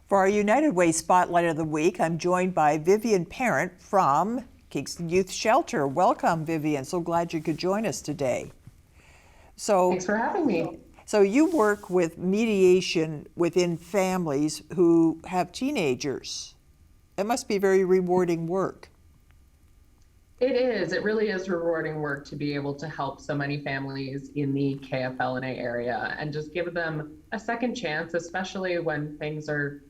For our United Way Spotlight of the Week, I'm joined by Vivienne Parent from Kingston Youth Shelter. Welcome, Vivienne. So glad you could join us today. Thanks for having me. So you work with mediation within families who have teenagers. It must be very rewarding work. It is. It really is rewarding work to be able to help so many families in the KFL&A area and just give them a second chance, especially when things are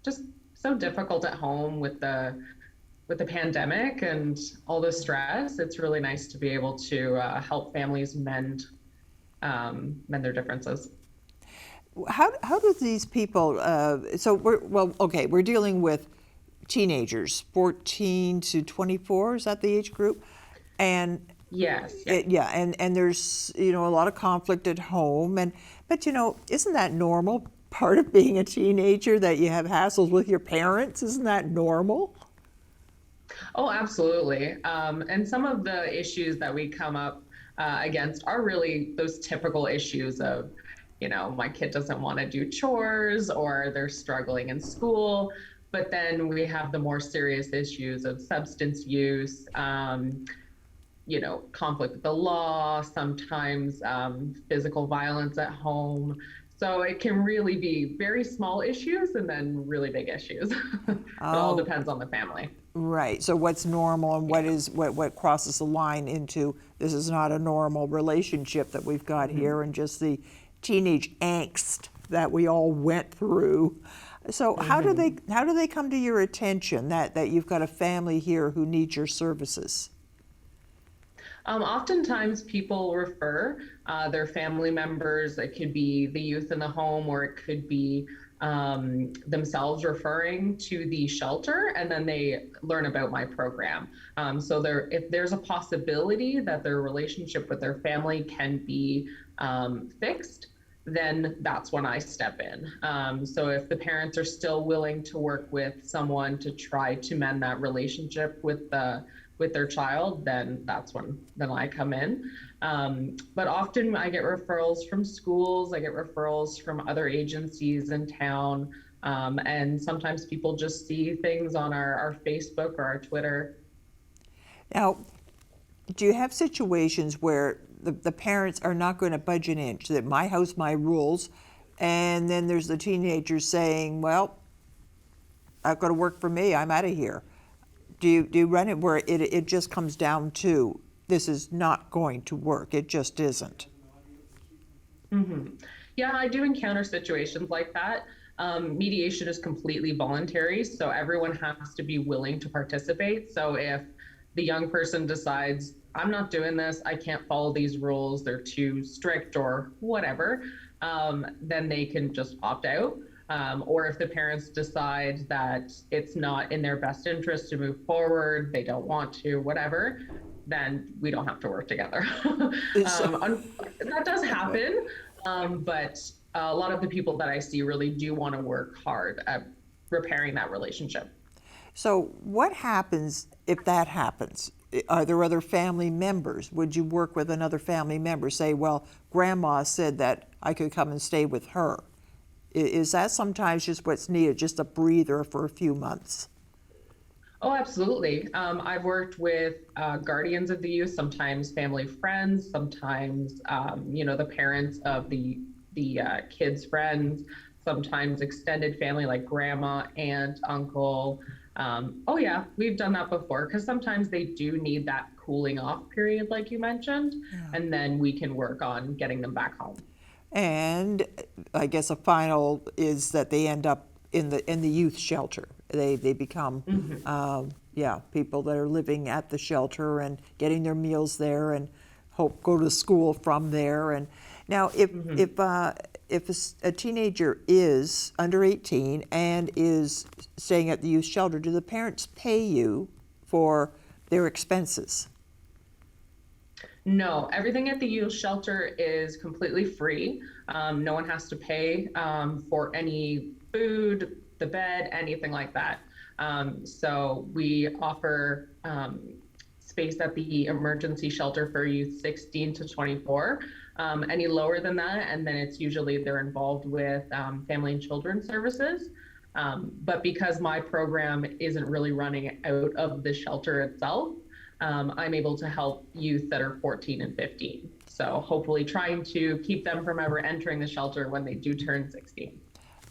just so difficult at home with the pandemic and all the stress. It's really nice to be able to help families mend their differences. How do these people? We're dealing with teenagers, 14 to 24. Is that the age group? And yes, and there's a lot of conflict at home, but isn't that normal? Part of being a teenager that you have hassles with your parents, isn't that normal? Oh, absolutely. And some of the issues that we come up against are really those typical issues of, my kid doesn't want to do chores or they're struggling in school. But then we have the more serious issues of substance use, conflict with the law, sometimes physical violence at home. So it can really be very small issues and then really big issues. It all depends on the family. Right. So what's normal and what crosses the line into this is not a normal relationship that we've got here, and just the teenage angst that we all went through. So how do they come to your attention that you've got a family here who needs your services? Oftentimes people refer their family members. It could be the youth in the home, or it could be themselves referring to the shelter, and then they learn about my program. So if there's a possibility that their relationship with their family can be fixed, then that's when I step in. So if the parents are still willing to work with someone to try to mend that relationship with their child, then that's when I come in. But often I get referrals from schools, I get referrals from other agencies in town, and sometimes people just see things on our Facebook or our Twitter. Now, do you have situations where the parents are not going to budge an inch, that my house, my rules, and then there's the teenagers saying, well, I've got to work for me, I'm out of here? Do you run it where it just comes down to this is not going to work, it just isn't? Mm-hmm. Yeah, I do encounter situations like that. Mediation is completely voluntary, so everyone has to be willing to participate. So if the young person decides, I'm not doing this, I can't follow these rules, they're too strict or whatever, then they can just opt out. Or if the parents decide that it's not in their best interest to move forward, they don't want to, whatever, then we don't have to work together. That does happen, but a lot of the people that I see really do want to work hard at repairing that relationship. So what happens if that happens? Are there other family members? Would you work with another family member? Say, well, grandma said that I could come and stay with her. Is that sometimes just what's needed, just a breather for a few months? Oh, absolutely. I've worked with guardians of the youth, sometimes family friends, sometimes, the parents of the kids' friends, sometimes extended family like grandma, aunt, uncle. Oh yeah, we've done that before, because sometimes they do need that cooling off period like you mentioned, and then we can work on getting them back home. And I guess a final is that they end up in the youth shelter. They become people that are living at the shelter and getting their meals there and go to school from there. And now if a teenager is under 18 and is staying at the youth shelter, do the parents pay you for their expenses? No, everything at the youth shelter is completely free. No one has to pay for any food, the bed, anything like that. So we offer space at the emergency shelter for youth 16 to 24. Any lower than that, and then it's usually they're involved with family and children services. But because my program isn't really running out of the shelter itself, I'm able to help youth that are 14 and 15. So hopefully trying to keep them from ever entering the shelter when they do turn 16.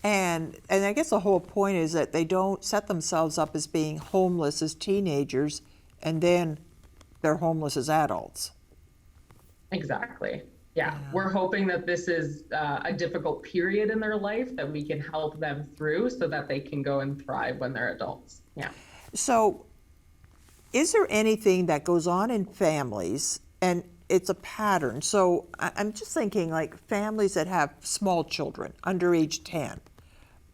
And I guess the whole point is that they don't set themselves up as being homeless as teenagers, and then they're homeless as adults. Exactly. Yeah. We're hoping that this is a difficult period in their life that we can help them through so that they can go and thrive when they're adults. Yeah. So, is there anything that goes on in families, and it's a pattern? So, I'm just thinking like families that have small children under age 10.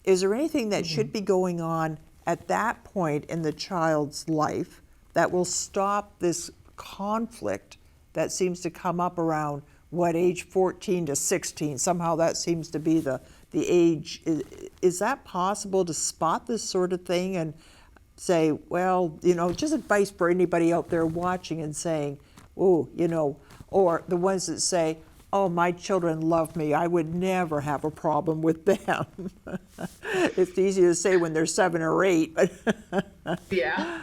Is there anything that should be going on at that point in the child's life that will stop this conflict that seems to come up around what age 14 to 16? Somehow that seems to be the age. Is that possible to spot this sort of thing and say, well, just advice for anybody out there watching and saying, oh, or the ones that say, oh, my children love me, I would never have a problem with them. It's easy to say when they're 7 or 8, but Yeah.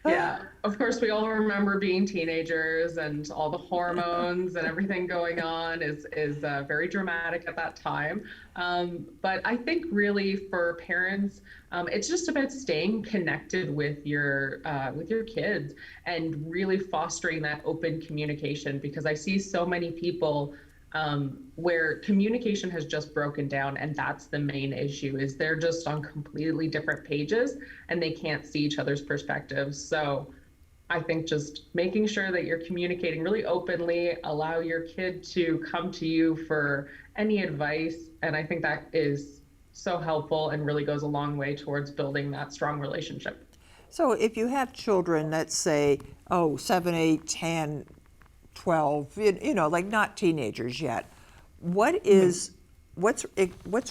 Yeah. Of course, we all remember being teenagers and all the hormones and everything going on is very dramatic at that time. But I think really for parents, it's just about staying connected with your kids and really fostering that open communication, because I see so many people where communication has just broken down, and that's the main issue, is they're just on completely different pages and they can't see each other's perspectives. So I think just making sure that you're communicating really openly, allow your kid to come to you for any advice, and I think that is so helpful and really goes a long way towards building that strong relationship. so if you have children that say, 7, 8, 10, 12, like not teenagers yet, what's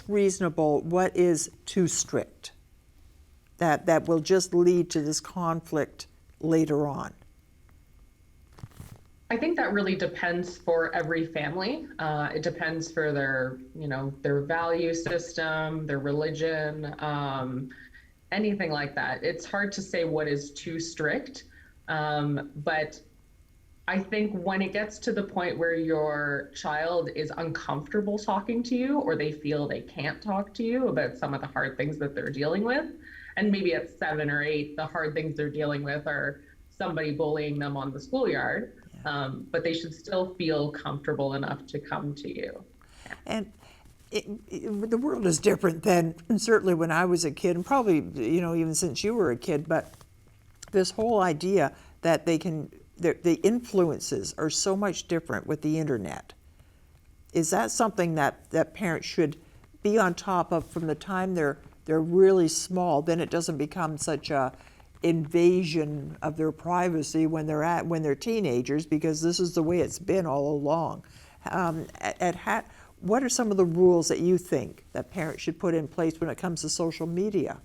reasonable, what is too strict that will just lead to this conflict later on? I think that really depends for every family. It depends for their value system, their religion, anything like that. It's hard to say what is too strict, but I think when it gets to the point where your child is uncomfortable talking to you, or they feel they can't talk to you about some of the hard things that they're dealing with, and maybe at 7 or 8, the hard things they're dealing with are somebody bullying them on the schoolyard, but they should still feel comfortable enough to come to you. And the world is different than certainly when I was a kid, and probably even since you were a kid. But this whole idea that the influences are so much different with the internet. Is that something that parents should be on top of from the time they're really small? Then it doesn't become such a invasion of their privacy when they're teenagers, because this is the way it's been all along. What are some of the rules that you think that parents should put in place when it comes to social media?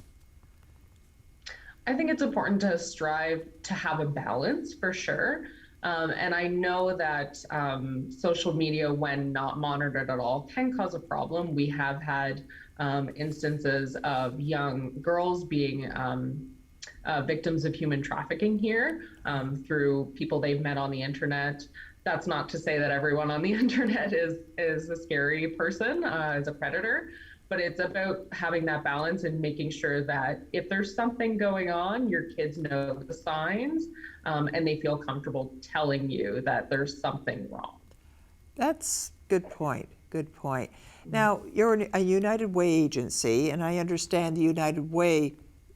I think it's important to strive to have a balance for sure. And I know that social media, when not monitored at all, can cause a problem. We have had instances of young girls being victims of human trafficking here through people they've met on the internet. That's not to say that everyone on the internet is a scary person, is a predator, but it's about having that balance and making sure that if there's something going on, your kids know the signs and they feel comfortable telling you that there's something wrong. That's good point. Good point. Now, you're a United Way agency, and I understand the United Way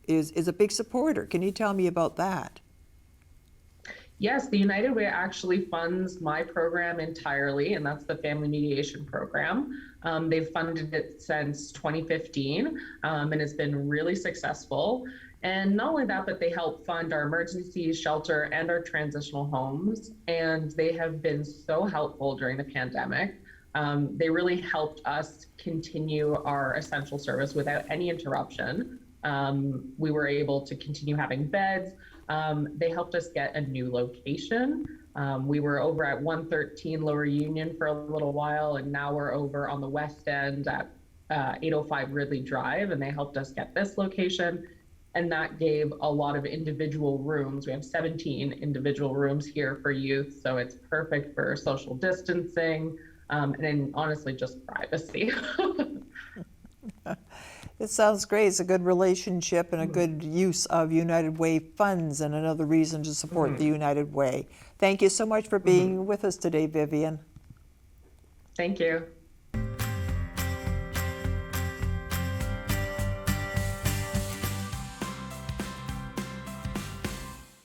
is a big supporter. Can you tell me about that? Yes, the United Way actually funds my program entirely, and that's the Family Mediation Program. They've funded it since 2015, and it's been really successful. And not only that, but they help fund our emergency shelter and our transitional homes, and they have been so helpful during the pandemic. They really helped us continue our essential service without any interruption. We were able to continue having beds. They helped us get a new location. We were over at 113 Lower Union for a little while, and now we're over on the West End at 805 Ridley Drive, and they helped us get this location. And that gave a lot of individual rooms. We have 17 individual rooms here for youth, so it's perfect for social distancing, and then honestly just privacy. It sounds great. It's a good relationship and a good use of United Way funds, and another reason to support the United Way. Thank you so much for being with us today, Vivienne. Thank you.